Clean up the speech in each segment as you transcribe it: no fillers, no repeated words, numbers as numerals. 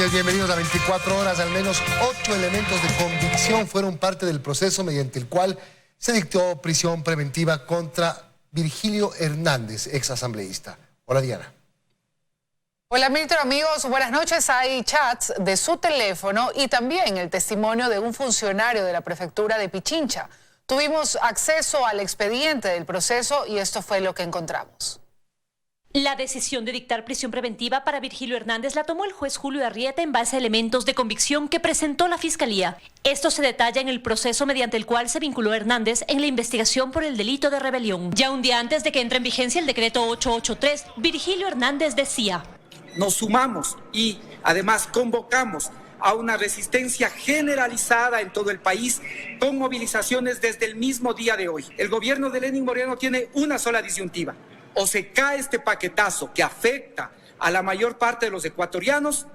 noches, bienvenidos a 24 horas. Al menos 8 elementos de convicción fueron parte del proceso mediante el cual se dictó prisión preventiva contra Virgilio Hernández, ex asambleísta. Hola, Diana. Hola, Milton, amigos, buenas noches. Hay chats de su teléfono y también el testimonio de un funcionario de la prefectura de Pichincha. Tuvimos acceso al expediente del proceso y esto fue lo que encontramos. La decisión de dictar prisión preventiva para Virgilio Hernández la tomó el juez Julio Arrieta en base a elementos de convicción que presentó la Fiscalía. Esto se detalla en el proceso mediante el cual se vinculó a Hernández en la investigación por el delito de rebelión. Ya un día antes de que entre en vigencia el decreto 883, Virgilio Hernández decía: nos sumamos y además convocamos a una resistencia generalizada en todo el país con movilizaciones desde el mismo día de hoy. El gobierno de Lenín Moreno tiene una sola disyuntiva: o se cae este paquetazo que afecta a la mayor parte de los ecuatorianos,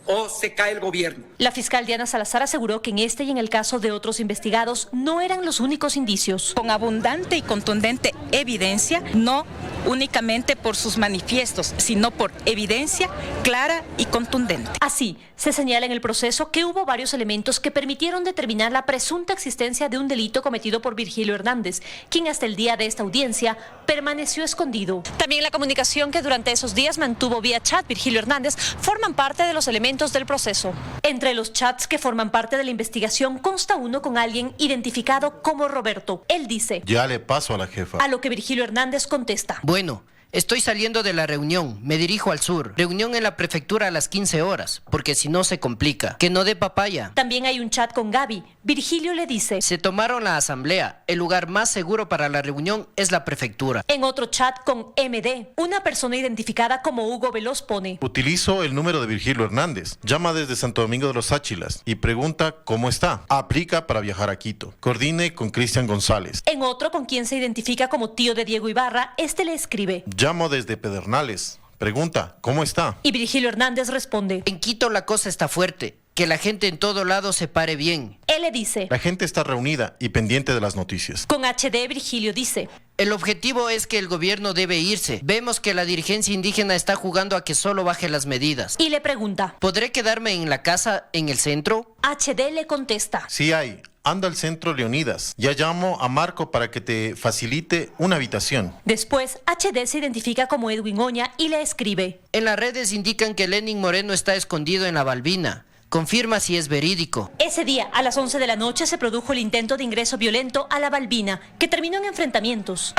o se cae el gobierno. La fiscal Diana Salazar aseguró que en este y en el caso de otros investigados no eran los únicos indicios. Con abundante y contundente evidencia, no únicamente por sus manifiestos, sino por evidencia clara y contundente. Así, se señala en el proceso que hubo varios elementos que permitieron determinar la presunta existencia de un delito cometido por Virgilio Hernández, quien hasta el día de esta audiencia permaneció escondido. También la comunicación que durante esos días mantuvo vía chat Virgilio Hernández forman parte de los elementos del proceso. Entre los chats que forman parte de la investigación consta uno con alguien identificado como Roberto. Él dice: ya le paso a la jefa. A lo que Virgilio Hernández contesta: bueno, estoy saliendo de la reunión, me dirijo al sur. Reunión en la prefectura a las 15 horas, porque si no se complica. Que no dé papaya. También hay un chat con Gaby. Virgilio le dice: se tomaron la asamblea. El lugar más seguro para la reunión es la prefectura. En otro chat con MD, una persona identificada como Hugo Veloz pone: utilizo el número de Virgilio Hernández. Llama desde Santo Domingo de los Áchilas y pregunta cómo está. Aplica para viajar a Quito. Coordine con Cristian González. En otro, con quien se identifica como tío de Diego Ibarra, este le escribe: llamo desde Pedernales. Pregunta, ¿cómo está? Y Virgilio Hernández responde: en Quito la cosa está fuerte. Que la gente en todo lado se pare bien. Él le dice: la gente está reunida y pendiente de las noticias. Con HD, Virgilio dice: el objetivo es que el gobierno debe irse. Vemos que la dirigencia indígena está jugando a que solo baje las medidas. Y le pregunta: ¿podré quedarme en la casa en el centro? HD le contesta: sí hay. Anda al centro Leonidas. Ya llamo a Marco para que te facilite una habitación. Después, HD se identifica como Edwin Oña y le escribe: en las redes indican que Lenín Moreno está escondido en la Balbina. Confirma si es verídico. Ese día, a las 11 de la noche, se produjo el intento de ingreso violento a la Balbina, que terminó en enfrentamientos.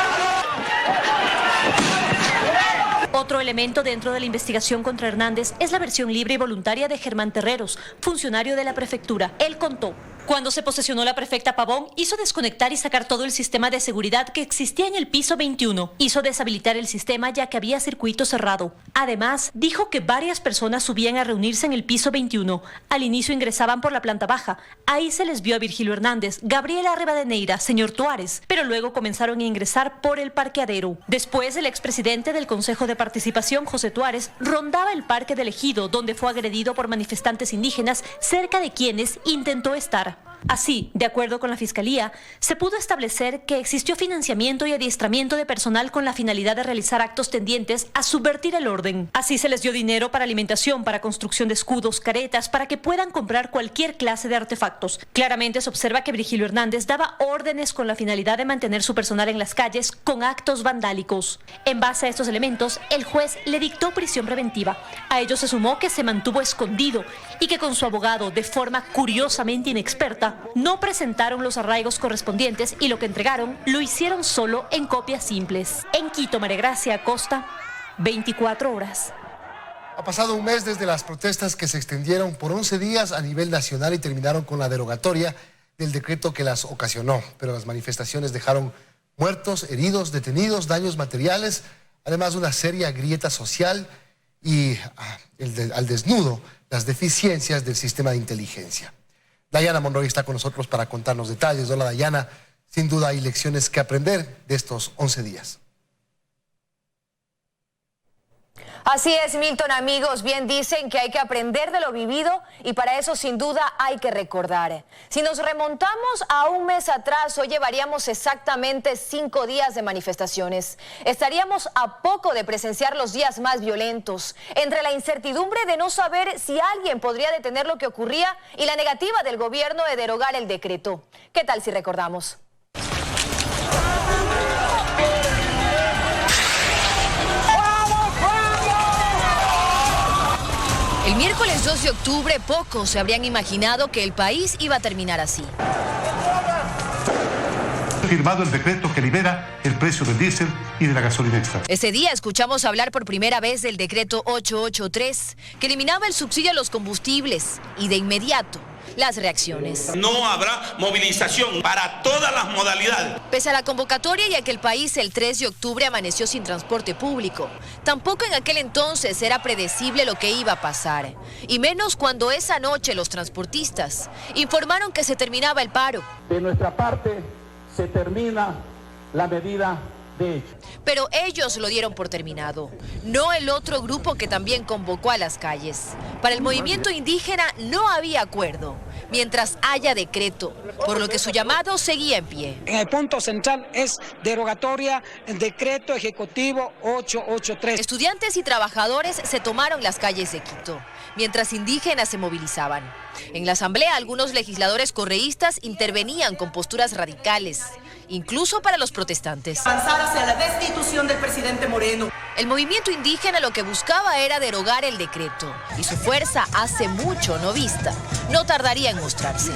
Otro elemento dentro de la investigación contra Hernández es la versión libre y voluntaria de Germán Terreros, funcionario de la prefectura. Él contó: cuando se posesionó la prefecta Pavón, hizo desconectar y sacar todo el sistema de seguridad que existía en el piso 21. Hizo deshabilitar el sistema ya que había circuito cerrado. Además, dijo que varias personas subían a reunirse en el piso 21. Al inicio ingresaban por la planta baja. Ahí se les vio a Virgilio Hernández, Gabriela Rivadeneira, señor Tuárez, pero luego comenzaron a ingresar por el parqueadero. Después, el expresidente del Consejo de Participación, José Tuárez, rondaba el parque del Ejido, donde fue agredido por manifestantes indígenas, cerca de quienes intentó estar. Así, de acuerdo con la Fiscalía, se pudo establecer que existió financiamiento y adiestramiento de personal con la finalidad de realizar actos tendientes a subvertir el orden. Así se les dio dinero para alimentación, para construcción de escudos, caretas, para que puedan comprar cualquier clase de artefactos. Claramente se observa que Virgilio Hernández daba órdenes con la finalidad de mantener su personal en las calles con actos vandálicos. En base a estos elementos, el juez le dictó prisión preventiva. A ello se sumó que se mantuvo escondido y que con su abogado, de forma curiosamente inexperta, no presentaron los arraigos correspondientes y lo que entregaron lo hicieron solo en copias simples. En Quito, María Gracia Acosta, 24 horas. Ha pasado un mes desde las protestas que se extendieron por 11 días a nivel nacional y terminaron con la derogatoria del decreto que las ocasionó. Pero las manifestaciones dejaron muertos, heridos, detenidos, daños materiales, además de una seria grieta social y al desnudo las deficiencias del sistema de inteligencia. Dayana Monroy está con nosotros para contarnos detalles. Hola, Dayana. Sin duda hay lecciones que aprender de estos 11 días. Así es, Milton, amigos, bien dicen que hay que aprender de lo vivido y para eso sin duda hay que recordar. Si nos remontamos a un mes atrás, hoy llevaríamos exactamente 5 días de manifestaciones. Estaríamos a poco de presenciar los días más violentos, entre la incertidumbre de no saber si alguien podría detener lo que ocurría y la negativa del gobierno de derogar el decreto. ¿Qué tal si recordamos? El miércoles 2 de octubre, pocos se habrían imaginado que el país iba a terminar así. Firmado el decreto que libera el precio del diésel y de la gasolina extra. Ese día escuchamos hablar por primera vez del decreto 883, que eliminaba el subsidio a los combustibles y de inmediato las reacciones. No habrá movilización para todas las modalidades. Pese a la convocatoria y a que el país el 3 de octubre amaneció sin transporte público, tampoco en aquel entonces era predecible lo que iba a pasar. Y menos cuando esa noche los transportistas informaron que se terminaba el paro. De nuestra parte se termina la medida de hecho. Pero ellos lo dieron por terminado, no el otro grupo que también convocó a las calles. Para el movimiento indígena no había acuerdo, mientras haya decreto, por lo que su llamado seguía en pie. En el punto central es derogatoria el decreto ejecutivo 883. Estudiantes y trabajadores se tomaron las calles de Quito, mientras indígenas se movilizaban. En la asamblea, algunos legisladores correístas intervenían con posturas radicales, incluso para los protestantes. Avanzar hacia la destitución del presidente Moreno. El movimiento indígena lo que buscaba era derogar el decreto, y su fuerza, hace mucho no vista, no tardaría en mostrarse.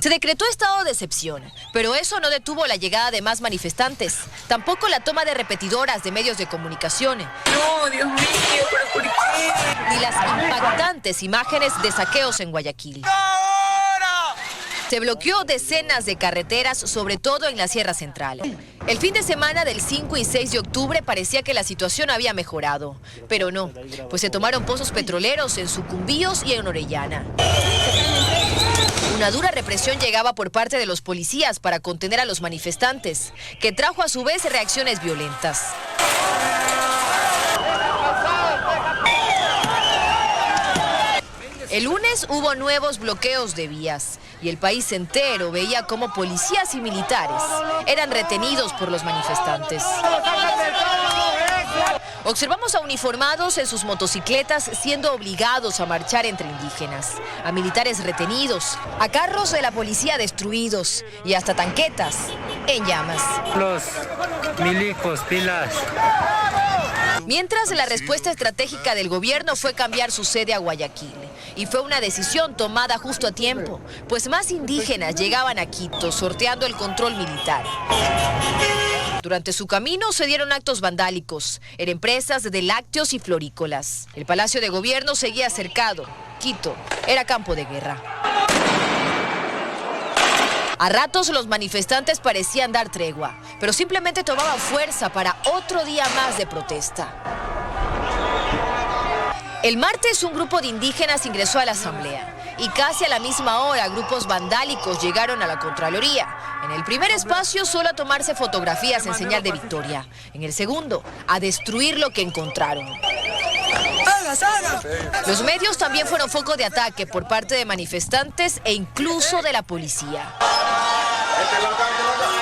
Se decretó estado de excepción, pero eso no detuvo la llegada de más manifestantes, tampoco la toma de repetidoras de medios de comunicación. No, Dios mío, ¿pero por qué? Ni las impactantes imágenes de saqueos en Guayaquil. Se bloqueó decenas de carreteras, sobre todo en la Sierra Central. El fin de semana del 5 y 6 de octubre parecía que la situación había mejorado, pero no, pues se tomaron pozos petroleros en Sucumbíos y en Orellana. Una dura represión llegaba por parte de los policías para contener a los manifestantes, que trajo a su vez reacciones violentas. El lunes hubo nuevos bloqueos de vías y el país entero veía cómo policías y militares eran retenidos por los manifestantes. Observamos a uniformados en sus motocicletas siendo obligados a marchar entre indígenas, a militares retenidos, a carros de la policía destruidos y hasta tanquetas en llamas. Los milicos, pilas. Mientras, la respuesta estratégica del gobierno fue cambiar su sede a Guayaquil. Y fue una decisión tomada justo a tiempo, pues más indígenas llegaban a Quito sorteando el control militar. Durante su camino se dieron actos vandálicos en empresas de lácteos y florícolas. El Palacio de Gobierno seguía cercado. Quito era campo de guerra. A ratos los manifestantes parecían dar tregua, pero simplemente tomaban fuerza para otro día más de protesta. El martes un grupo de indígenas ingresó a la asamblea y casi a la misma hora grupos vandálicos llegaron a la Contraloría. En el primer espacio solo a tomarse fotografías en señal de victoria. En el segundo, a destruir lo que encontraron. Los medios también fueron foco de ataque por parte de manifestantes e incluso de la policía.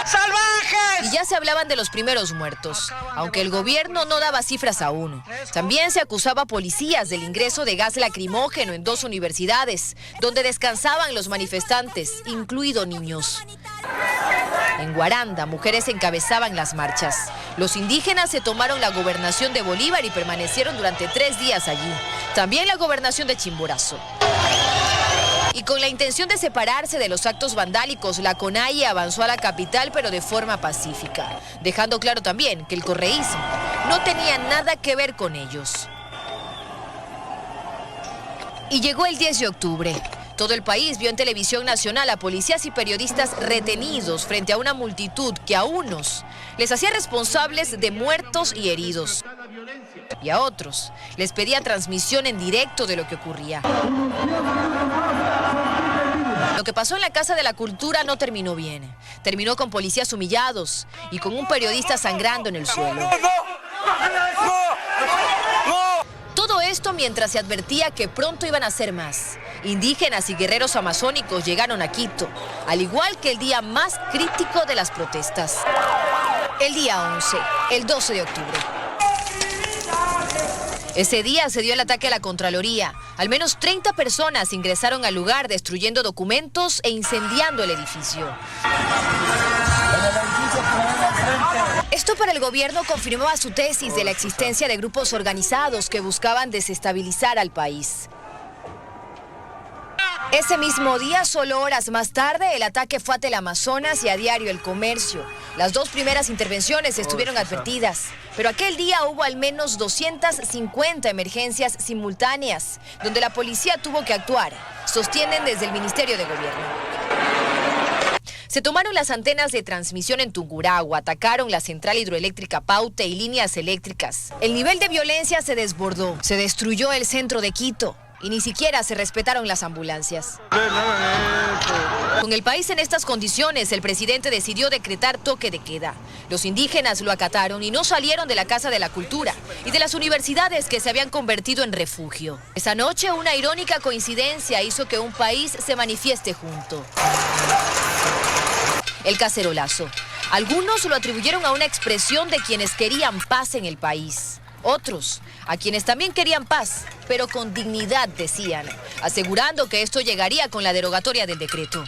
¡Salvajes! Y ya se hablaban de los primeros muertos, aunque el gobierno no daba cifras aún. También se acusaba a policías del ingreso de gas lacrimógeno en 2 universidades, donde descansaban los manifestantes, incluidos niños. En Guaranda, mujeres encabezaban las marchas. Los indígenas se tomaron la gobernación de Bolívar y permanecieron durante 3 días allí. También la gobernación de Chimborazo. Y con la intención de separarse de los actos vandálicos, la CONAIE avanzó a la capital, pero de forma pacífica, dejando claro también que el correísmo no tenía nada que ver con ellos. Y llegó el 10 de octubre. Todo el país vio en televisión nacional a policías y periodistas retenidos frente a una multitud que a unos les hacía responsables de muertos y heridos. Y a otros les pedía transmisión en directo de lo que ocurría. Lo que pasó en la Casa de la Cultura no terminó bien. Terminó con policías humillados y con un periodista sangrando en el suelo. Todo esto mientras se advertía que pronto iban a ser más. Indígenas y guerreros amazónicos llegaron a Quito, al igual que el día más crítico de las protestas. El día 11, el 12 de octubre. Ese día se dio el ataque a la Contraloría. Al menos 30 personas ingresaron al lugar destruyendo documentos e incendiando el edificio. Esto para el gobierno confirmaba su tesis de la existencia de grupos organizados que buscaban desestabilizar al país. Ese mismo día, solo horas más tarde, el ataque fue a Teleamazonas y a Diario El Comercio. Las dos primeras intervenciones estuvieron advertidas, pero aquel día hubo al menos 250 emergencias simultáneas, donde la policía tuvo que actuar, sostienen desde el Ministerio de Gobierno. Se tomaron las antenas de transmisión en Tungurahua, atacaron la central hidroeléctrica Paute y líneas eléctricas. El nivel de violencia se desbordó, se destruyó el centro de Quito. Y ni siquiera se respetaron las ambulancias. Con el país en estas condiciones, el presidente decidió decretar toque de queda. Los indígenas lo acataron y no salieron de la Casa de la Cultura y de las universidades que se habían convertido en refugio. Esa noche, una irónica coincidencia hizo que un país se manifieste junto. El cacerolazo. Algunos lo atribuyeron a una expresión de quienes querían paz en el país. Otros, a quienes también querían paz, pero con dignidad, decían, asegurando que esto llegaría con la derogatoria del decreto.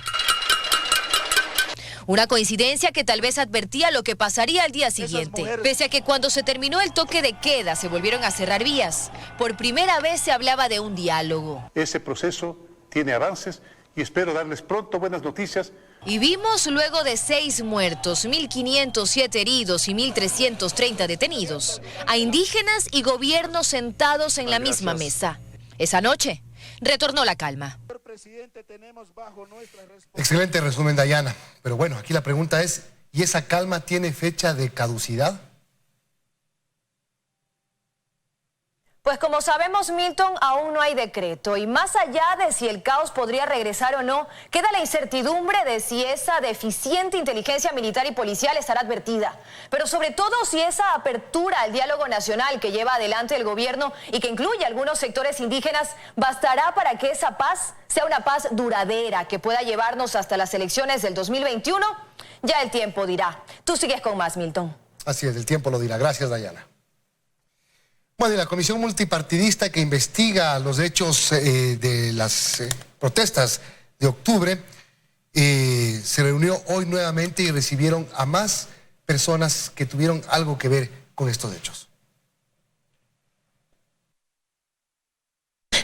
Una coincidencia que tal vez advertía lo que pasaría al día siguiente. Pese a que cuando se terminó el toque de queda se volvieron a cerrar vías, por primera vez se hablaba de un diálogo. Ese proceso tiene avances y espero darles pronto buenas noticias. Y vimos luego de 6 muertos, 1.507 heridos y 1.330 detenidos, a indígenas y gobiernos sentados en la misma mesa. Esa noche retornó la calma. Excelente resumen, Dayana. Pero bueno, aquí la pregunta es, ¿y esa calma tiene fecha de caducidad? Pues como sabemos, Milton, aún no hay decreto y más allá de si el caos podría regresar o no, queda la incertidumbre de si esa deficiente inteligencia militar y policial estará advertida. Pero sobre todo si esa apertura al diálogo nacional que lleva adelante el gobierno y que incluye algunos sectores indígenas, bastará para que esa paz sea una paz duradera que pueda llevarnos hasta las elecciones del 2021. Ya el tiempo dirá. Tú sigues con más, Milton. Así es, el tiempo lo dirá. Gracias, Dayana. Bueno, y la comisión multipartidista que investiga los hechos de las protestas de octubre se reunió hoy nuevamente y recibieron a más personas que tuvieron algo que ver con estos hechos.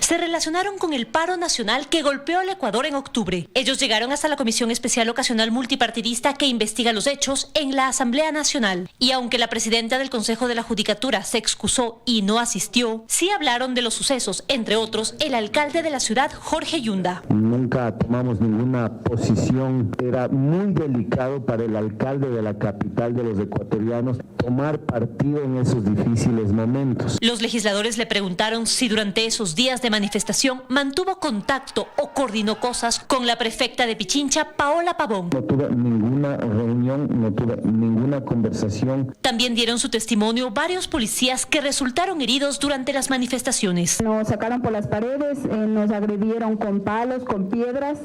Se relacionaron con el paro nacional que golpeó al Ecuador en octubre. Ellos llegaron hasta la Comisión Especial Ocasional Multipartidista que investiga los hechos en la Asamblea Nacional. Y aunque la presidenta del Consejo de la Judicatura se excusó y no asistió, sí hablaron de los sucesos, entre otros, el alcalde de la ciudad, Jorge Yunda. Nunca tomamos ninguna posición. Era muy delicado para el alcalde de la capital de los ecuatorianos tomar partido en esos difíciles momentos. Los legisladores le preguntaron si durante esos días de manifestación mantuvo contacto o coordinó cosas con la prefecta de Pichincha, Paola Pavón. No tuve ninguna reunión, no tuve ninguna conversación. También dieron su testimonio varios policías que resultaron heridos durante las manifestaciones. Nos sacaron por las paredes, nos agredieron con palos, con piedras,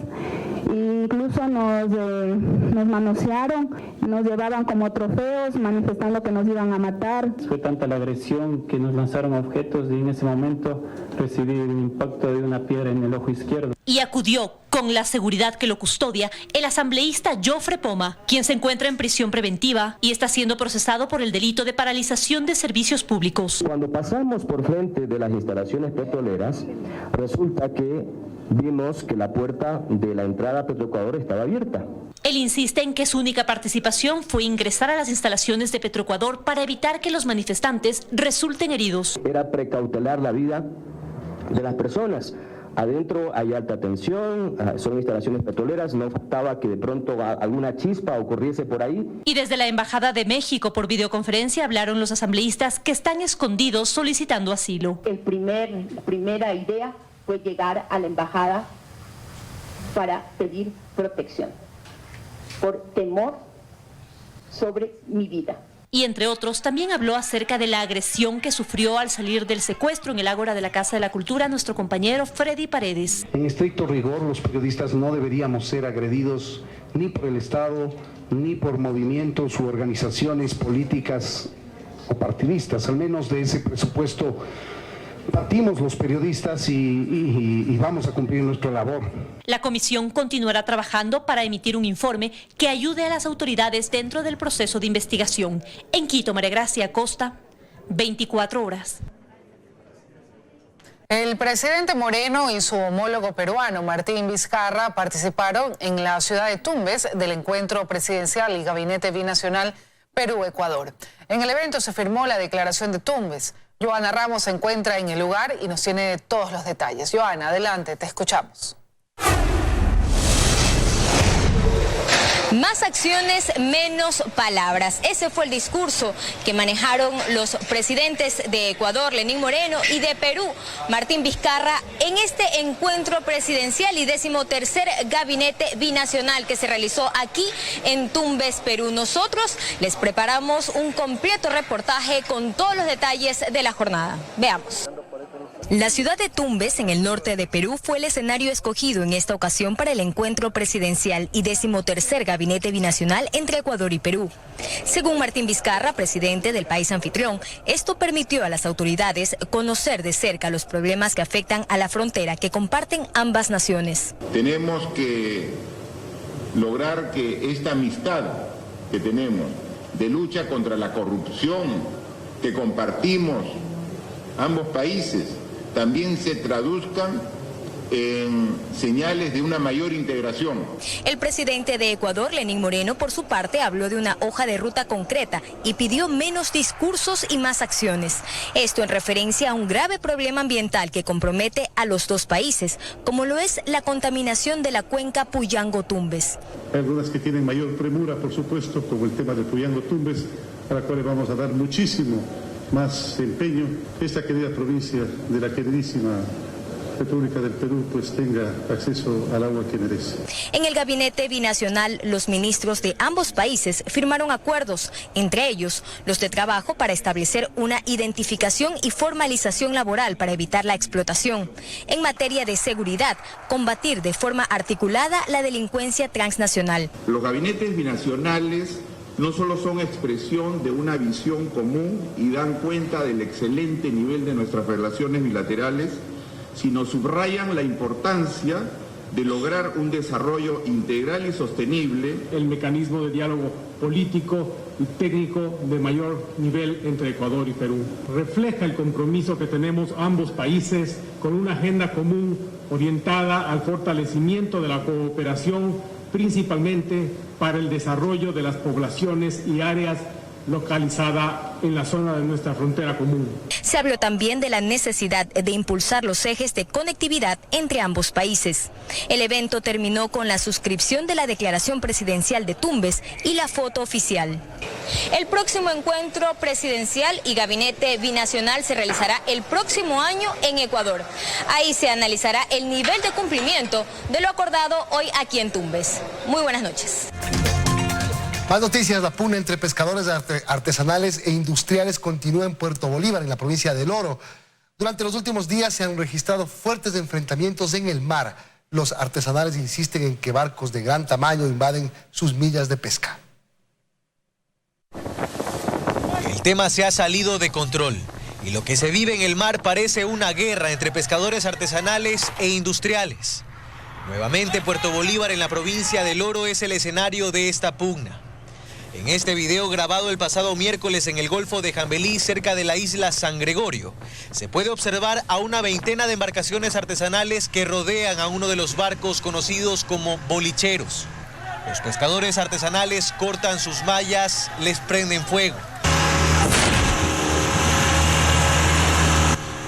incluso nos manosearon, nos llevaban como trofeos manifestando que nos iban a matar. Fue tanta la agresión que nos lanzaron objetos y en ese momento recibí el impacto de una piedra en el ojo izquierdo. Y acudió, con la seguridad que lo custodia, el asambleísta Jofre Poma, quien se encuentra en prisión preventiva y está siendo procesado por el delito de paralización de servicios públicos. Cuando pasamos por frente de las instalaciones petroleras, resulta que vimos que la puerta de la entrada a Petroecuador estaba abierta. Él insiste en que su única participación fue ingresar a las instalaciones de Petroecuador para evitar que los manifestantes resulten heridos. Era precautelar la vida de las personas. Adentro hay alta tensión, son instalaciones petroleras, no faltaba que de pronto alguna chispa ocurriese por ahí. Y desde la Embajada de México por videoconferencia hablaron los asambleístas que están escondidos solicitando asilo. La primera idea fue llegar a la Embajada para pedir protección, por temor sobre mi vida. Y entre otros, también habló acerca de la agresión que sufrió al salir del secuestro en el Ágora de la Casa de la Cultura nuestro compañero Freddy Paredes. En estricto rigor, los periodistas no deberíamos ser agredidos ni por el Estado, ni por movimientos u organizaciones políticas o partidistas. Al menos de ese presupuesto partimos los periodistas y vamos a cumplir nuestra labor. La comisión continuará trabajando para emitir un informe que ayude a las autoridades dentro del proceso de investigación. En Quito, María Gracia Acosta, 24 horas. El presidente Moreno y su homólogo peruano, Martín Vizcarra, participaron en la ciudad de Tumbes del encuentro presidencial y gabinete binacional Perú-Ecuador. En el evento se firmó la declaración de Tumbes. Joana Ramos se encuentra en el lugar y nos tiene todos los detalles. Joana, adelante, te escuchamos. Más acciones, menos palabras. Ese fue el discurso que manejaron los presidentes de Ecuador, Lenín Moreno, y de Perú, Martín Vizcarra, en este encuentro presidencial y 13º gabinete binacional que se realizó aquí en Tumbes, Perú. Nosotros les preparamos un completo reportaje con todos los detalles de la jornada. Veamos. La ciudad de Tumbes, en el norte de Perú, fue el escenario escogido en esta ocasión para el encuentro presidencial y 13º gabinete binacional entre Ecuador y Perú. Según Martín Vizcarra, presidente del país anfitrión, esto permitió a las autoridades conocer de cerca los problemas que afectan a la frontera que comparten ambas naciones. Tenemos que lograr que esta amistad que tenemos de lucha contra la corrupción que compartimos ambos países también se traduzcan en señales de una mayor integración. El presidente de Ecuador, Lenín Moreno, por su parte, habló de una hoja de ruta concreta y pidió menos discursos y más acciones. Esto en referencia a un grave problema ambiental que compromete a los dos países, como lo es la contaminación de la cuenca Puyango-Tumbes. Hay algunas que tienen mayor premura, por supuesto, como el tema de Puyango-Tumbes, a la cual vamos a dar muchísimo más empeño. Esta querida provincia de la queridísima República del Perú pues tenga acceso al agua que merece. En el gabinete binacional, los ministros de ambos países firmaron acuerdos, entre ellos los de trabajo para establecer una identificación y formalización laboral para evitar la explotación. En materia de seguridad, combatir de forma articulada la delincuencia transnacional. Los gabinetes binacionales no solo son expresión de una visión común y dan cuenta del excelente nivel de nuestras relaciones bilaterales, sino subrayan la importancia de lograr un desarrollo integral y sostenible. El mecanismo de diálogo político y técnico de mayor nivel entre Ecuador y Perú refleja el compromiso que tenemos ambos países con una agenda común orientada al fortalecimiento de la cooperación, principalmente para el desarrollo de las poblaciones y áreas localizadas en la zona de nuestra frontera común. Se habló también de la necesidad de impulsar los ejes de conectividad entre ambos países. El evento terminó con la suscripción de la declaración presidencial de Tumbes y la foto oficial. El próximo encuentro presidencial y gabinete binacional se realizará el próximo año en Ecuador. Ahí se analizará el nivel de cumplimiento de lo acordado hoy aquí en Tumbes. Muy buenas noches. Más noticias. La pugna entre pescadores artesanales e industriales continúa en Puerto Bolívar, en la provincia del Oro. Durante los últimos días se han registrado fuertes enfrentamientos en el mar. Los artesanales insisten en que barcos de gran tamaño invaden sus millas de pesca. El tema se ha salido de control y lo que se vive en el mar parece una guerra entre pescadores artesanales e industriales. Nuevamente Puerto Bolívar, en la provincia del Oro, es el escenario de esta pugna. En este video grabado el pasado miércoles en el Golfo de Jambelí, cerca de la isla San Gregorio, se puede observar a una veintena de embarcaciones artesanales que rodean a uno de los barcos conocidos como bolicheros. Los pescadores artesanales cortan sus mallas, les prenden fuego.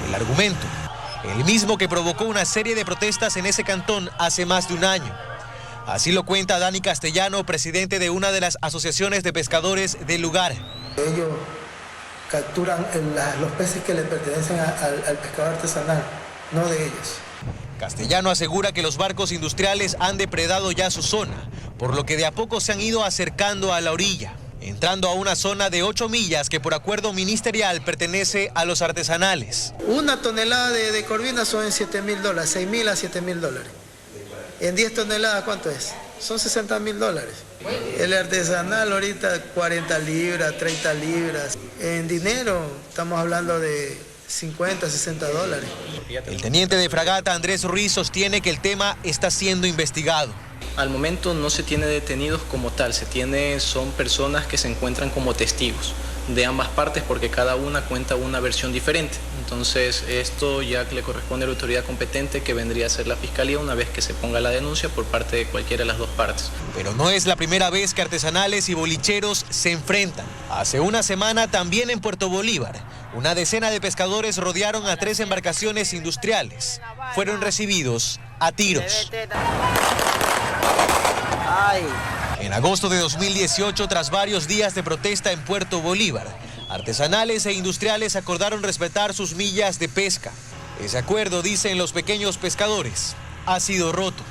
El argumento, el mismo que provocó una serie de protestas en ese cantón hace más de un año. Así lo cuenta Dani Castellano, presidente de una de las asociaciones de pescadores del lugar. Ellos capturan los peces que le pertenecen al pescador artesanal, no de ellos. Castellano asegura que los barcos industriales han depredado ya su zona, por lo que de a poco se han ido acercando a la orilla, entrando a una zona de 8 millas que por acuerdo ministerial pertenece a los artesanales. Una tonelada de corvina son en $7.000, $6.000 a $7.000. En 10 toneladas, ¿cuánto es? Son $60.000. El artesanal ahorita 40 libras, 30 libras. En dinero estamos hablando de 50, $60. El teniente de fragata Andrés Ruiz sostiene que el tema está siendo investigado. Al momento no se tiene detenidos como tal, son personas que se encuentran como testigos de ambas partes porque cada una cuenta una versión diferente. Entonces esto ya le corresponde a la autoridad competente, que vendría a ser la Fiscalía, una vez que se ponga la denuncia por parte de cualquiera de las dos partes. Pero no es la primera vez que artesanales y bolicheros se enfrentan. Hace una semana también en Puerto Bolívar, una decena de pescadores rodearon a 3 embarcaciones industriales. Fueron recibidos a tiros. En agosto de 2018, tras varios días de protesta en Puerto Bolívar, artesanales e industriales acordaron respetar sus millas de pesca. Ese acuerdo, dicen los pequeños pescadores, ha sido roto.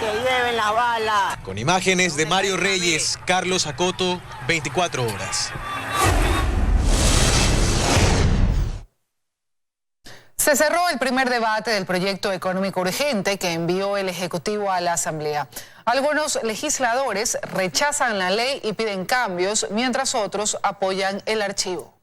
Que lleven la bala. Con imágenes de Mario Reyes, Carlos Acoto, 24 horas. Se cerró el primer debate del proyecto económico urgente que envió el Ejecutivo a la Asamblea. Algunos legisladores rechazan la ley y piden cambios, mientras otros apoyan el archivo.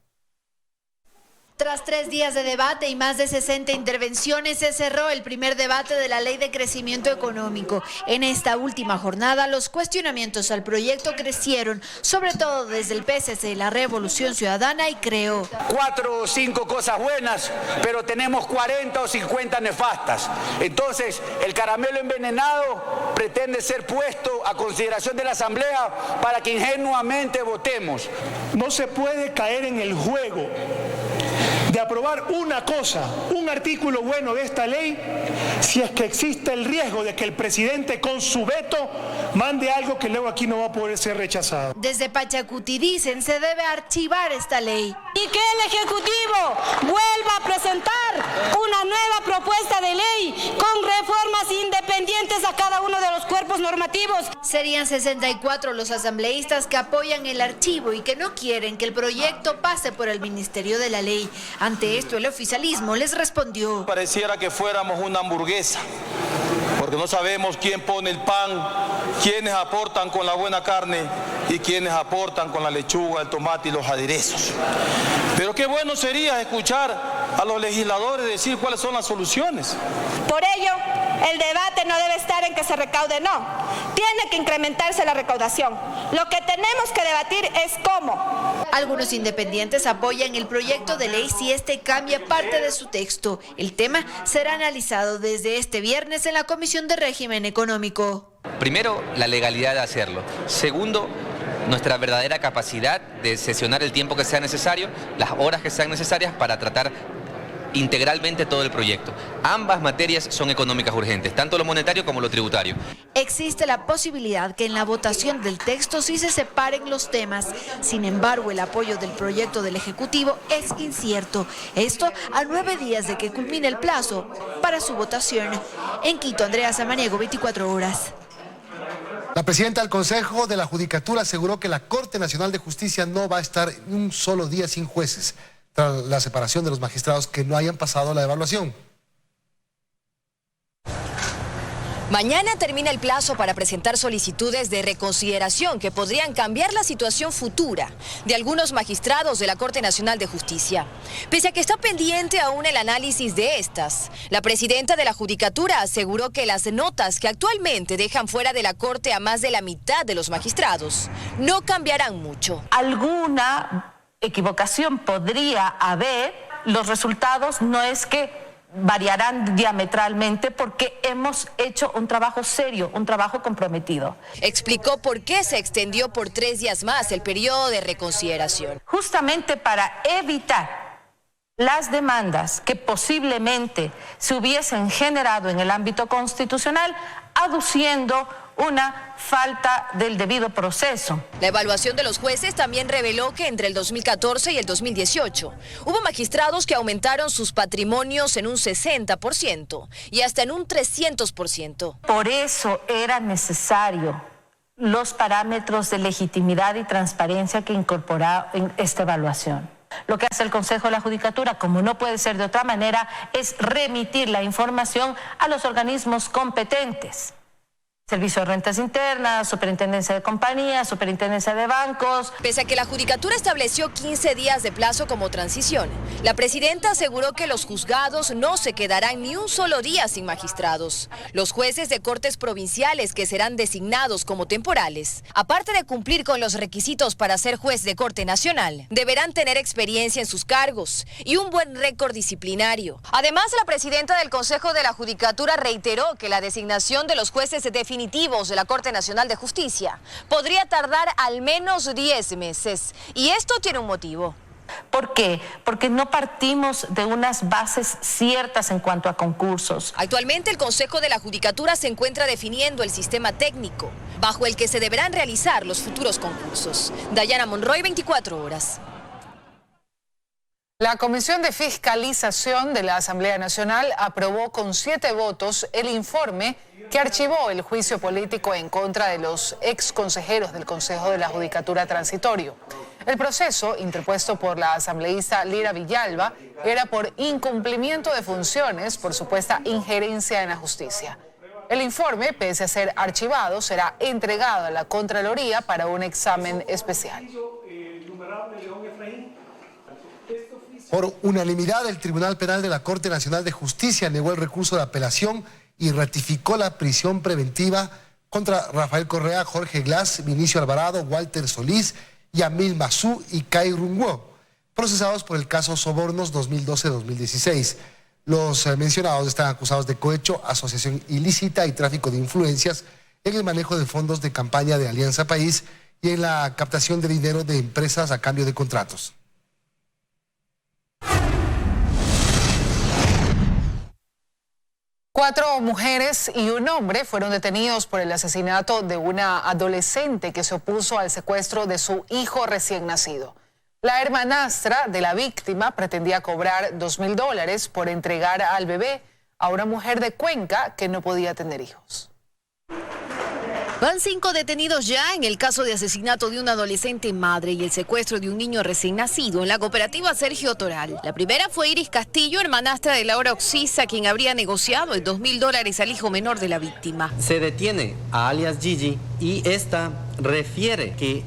Tras 3 días de debate y más de 60 intervenciones, se cerró el primer debate de la Ley de Crecimiento Económico. En esta última jornada, los cuestionamientos al proyecto crecieron, sobre todo desde el PSC, la Revolución Ciudadana y Creo. 4 o 5 cosas buenas, pero tenemos 40 o 50 nefastas. Entonces, el caramelo envenenado pretende ser puesto a consideración de la Asamblea para que ingenuamente votemos. No se puede caer en el juego de aprobar una cosa, un artículo bueno de esta ley, si es que existe el riesgo de que el presidente con su veto mande algo que luego aquí no va a poder ser rechazado. Desde Pachacuti dicen se debe archivar esta ley. Y que el Ejecutivo vuelva a presentar una nueva propuesta de ley con reformas independientes a cada uno de los cuerpos normativos. Serían 64 los asambleístas que apoyan el archivo y que no quieren que el proyecto pase por el Ministerio de la Ley. Ante esto, el oficialismo les respondió. Pareciera que fuéramos una hamburguesa, porque no sabemos quién pone el pan, quiénes aportan con la buena carne y quiénes aportan con la lechuga, el tomate y los aderezos. Pero qué bueno sería escuchar a los legisladores decir cuáles son las soluciones. Por ello, el debate no debe estar en que se recaude, no. Tiene que incrementarse la recaudación. Lo que tenemos que debatir es cómo. Algunos independientes apoyan el proyecto de ley si este cambia parte de su texto. El tema será analizado desde este viernes en la Comisión de Régimen Económico. Primero, la legalidad de hacerlo. Segundo, nuestra verdadera capacidad de sesionar el tiempo que sea necesario, las horas que sean necesarias para tratar integralmente todo el proyecto. Ambas materias son económicas urgentes, tanto lo monetario como lo tributario. Existe la posibilidad que en la votación del texto sí se separen los temas. Sin embargo, el apoyo del proyecto del Ejecutivo es incierto. Esto a 9 días de que culmine el plazo para su votación. En Quito, Andrea Samaniego, 24 horas. La presidenta del Consejo de la Judicatura aseguró que la Corte Nacional de Justicia no va a estar un solo día sin jueces, tras la separación de los magistrados que no hayan pasado la evaluación. Mañana termina el plazo para presentar solicitudes de reconsideración que podrían cambiar la situación futura de algunos magistrados de la Corte Nacional de Justicia. Pese a que está pendiente aún el análisis de estas, la presidenta de la Judicatura aseguró que las notas que actualmente dejan fuera de la Corte a más de la mitad de los magistrados no cambiarán mucho. Alguna equivocación podría haber, los resultados no es que variarán diametralmente porque hemos hecho un trabajo serio, un trabajo comprometido. Explicó por qué se extendió por 3 días más el periodo de reconsideración. Justamente para evitar las demandas que posiblemente se hubiesen generado en el ámbito constitucional, aduciendo una falta del debido proceso. La evaluación de los jueces también reveló que entre el 2014 y el 2018 hubo magistrados que aumentaron sus patrimonios en un 60% y hasta en un 300%. Por eso era necesario los parámetros de legitimidad y transparencia que incorporaba en esta evaluación. Lo que hace el Consejo de la Judicatura, como no puede ser de otra manera, es remitir la información a los organismos competentes. Servicio de Rentas Internas, Superintendencia de Compañías, Superintendencia de Bancos. Pese a que la Judicatura estableció 15 días de plazo como transición, la presidenta aseguró que los juzgados no se quedarán ni un solo día sin magistrados. Los jueces de cortes provinciales que serán designados como temporales, aparte de cumplir con los requisitos para ser juez de corte nacional, deberán tener experiencia en sus cargos y un buen récord disciplinario. Además, la presidenta del Consejo de la Judicatura reiteró que la designación de los jueces definitivos de la Corte Nacional de Justicia podría tardar al menos 10 meses. Y esto tiene un motivo. ¿Por qué? Porque no partimos de unas bases ciertas en cuanto a concursos. Actualmente el Consejo de la Judicatura se encuentra definiendo el sistema técnico bajo el que se deberán realizar los futuros concursos. Dayana Monroy, 24 horas. La Comisión de Fiscalización de la Asamblea Nacional aprobó con 7 votos el informe que archivó el juicio político en contra de los ex consejeros del Consejo de la Judicatura Transitorio. El proceso, interpuesto por la asambleísta Lira Villalba, era por incumplimiento de funciones por supuesta injerencia en la justicia. El informe, pese a ser archivado, será entregado a la Contraloría para un examen especial. Por unanimidad, el Tribunal Penal de la Corte Nacional de Justicia negó el recurso de apelación y ratificó la prisión preventiva contra Rafael Correa, Jorge Glass, Vinicio Alvarado, Walter Solís, Yamil Mazú y Kai Runguo, procesados por el caso Sobornos 2012-2016. Los mencionados están acusados de cohecho, asociación ilícita y tráfico de influencias en el manejo de fondos de campaña de Alianza País y en la captación de dinero de empresas a cambio de contratos. Cuatro mujeres y un hombre fueron detenidos por el asesinato de una adolescente que se opuso al secuestro de su hijo recién nacido. La hermanastra de la víctima pretendía cobrar $2.000 por entregar al bebé a una mujer de Cuenca que no podía tener hijos. Van 5 detenidos ya en el caso de asesinato de una adolescente madre y el secuestro de un niño recién nacido en la cooperativa Sergio Toral. La primera fue Iris Castillo, hermanastra de Laura Oxisa, quien habría negociado el $2.000 al hijo menor de la víctima. Se detiene a alias Gigi y esta refiere que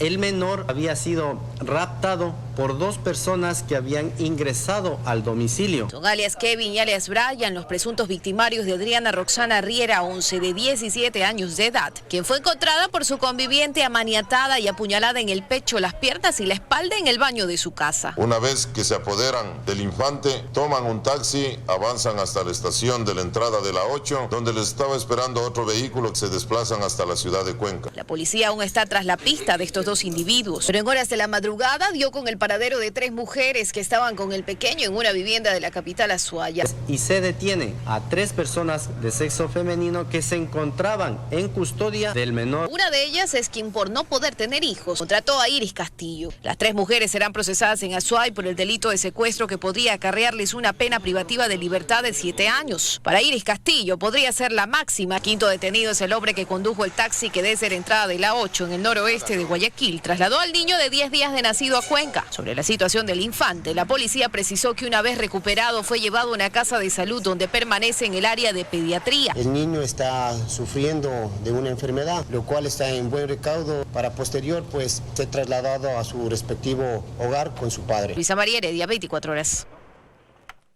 el menor había sido raptado por 2 personas que habían ingresado al domicilio. Son alias Kevin y alias Brian, los presuntos victimarios de Adriana Roxana Riera 11, de 17 años de edad, quien fue encontrada por su conviviente amaniatada y apuñalada en el pecho, las piernas y la espalda en el baño de su casa. Una vez que se apoderan del infante, toman un taxi, avanzan hasta la estación de la entrada de la 8, donde les estaba esperando otro vehículo que se desplazan hasta la ciudad de Cuenca. La policía aún está tras la pista de estos 2 individuos, pero en horas de la madrugada dio con el paradero de 3 mujeres que estaban con el pequeño en una vivienda de la capital Azuaya. Y se detiene a 3 personas de sexo femenino que se encontraban en custodia del menor. Una de ellas es quien, por no poder tener hijos, contrató a Iris Castillo. Las 3 mujeres serán procesadas en Azuay por el delito de secuestro que podría acarrearles una pena privativa de libertad de 7 años. Para Iris Castillo podría ser la máxima. Quinto detenido es el hombre que condujo el taxi que desde la entrada de la 8 en el noroeste de Guayaquil trasladó al niño de 10 días de nacido a Cuenca. Sobre la situación del infante, la policía precisó que una vez recuperado fue llevado a una casa de salud donde permanece en el área de pediatría. El niño está sufriendo de una enfermedad, lo cual está en buen recaudo para posterior pues ser trasladado a su respectivo hogar con su padre. Luisa María Heredia, 24 horas.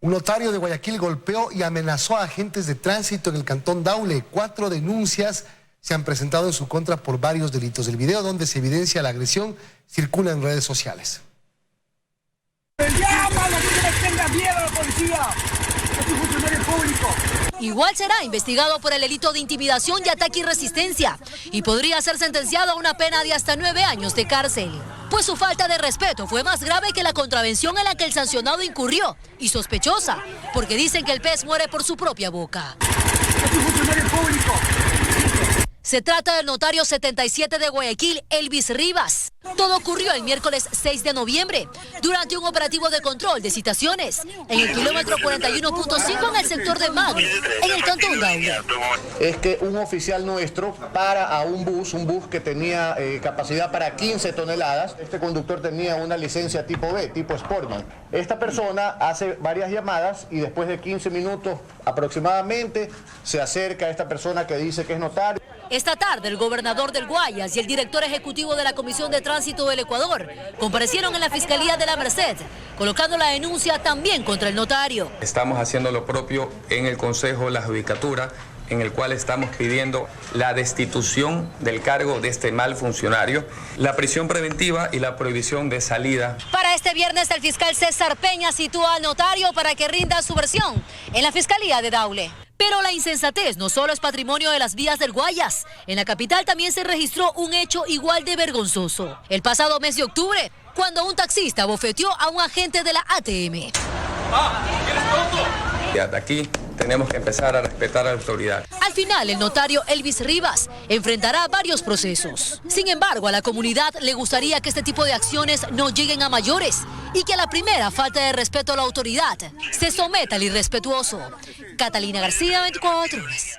Un notario de Guayaquil golpeó y amenazó a agentes de tránsito en el cantón Daule. 4 denuncias se han presentado en su contra por varios delitos. El video donde se evidencia la agresión circula en redes sociales. Igual será investigado por el delito de intimidación y ataque y resistencia y podría ser sentenciado a una pena de hasta 9 años de cárcel. Pues su falta de respeto fue más grave que la contravención en la que el sancionado incurrió y sospechosa, porque dicen que el pez muere por su propia boca. Se trata del notario 77 de Guayaquil, Elvis Rivas. Todo ocurrió el miércoles 6 de noviembre, durante un operativo de control de citaciones en el kilómetro 41.5 en el sector de Magre, en el cantón Daule. Es que un oficial nuestro para a un bus que tenía capacidad para 15 toneladas. Este conductor tenía una licencia tipo B, tipo Sportman. Esta persona hace varias llamadas y después de 15 minutos aproximadamente se acerca a esta persona que dice que es notario. Esta tarde, el gobernador del Guayas y el director ejecutivo de la Comisión de Tránsito del Ecuador comparecieron en la Fiscalía de la Merced, colocando la denuncia también contra el notario. Estamos haciendo lo propio en el Consejo de la Judicatura, en el cual estamos pidiendo la destitución del cargo de este mal funcionario, la prisión preventiva y la prohibición de salida. Para este viernes, el fiscal César Peña sitúa al notario para que rinda su versión en la Fiscalía de Daule. Pero la insensatez no solo es patrimonio de las vías del Guayas. En la capital también se registró un hecho igual de vergonzoso. El pasado mes de octubre, cuando un taxista bofeteó a un agente de la ATM. Y hasta aquí tenemos que empezar a respetar a la autoridad. Al final, el notario Elvis Rivas enfrentará varios procesos. Sin embargo, a la comunidad le gustaría que este tipo de acciones no lleguen a mayores y que a la primera falta de respeto a la autoridad se someta al irrespetuoso. Catalina García, 24 horas.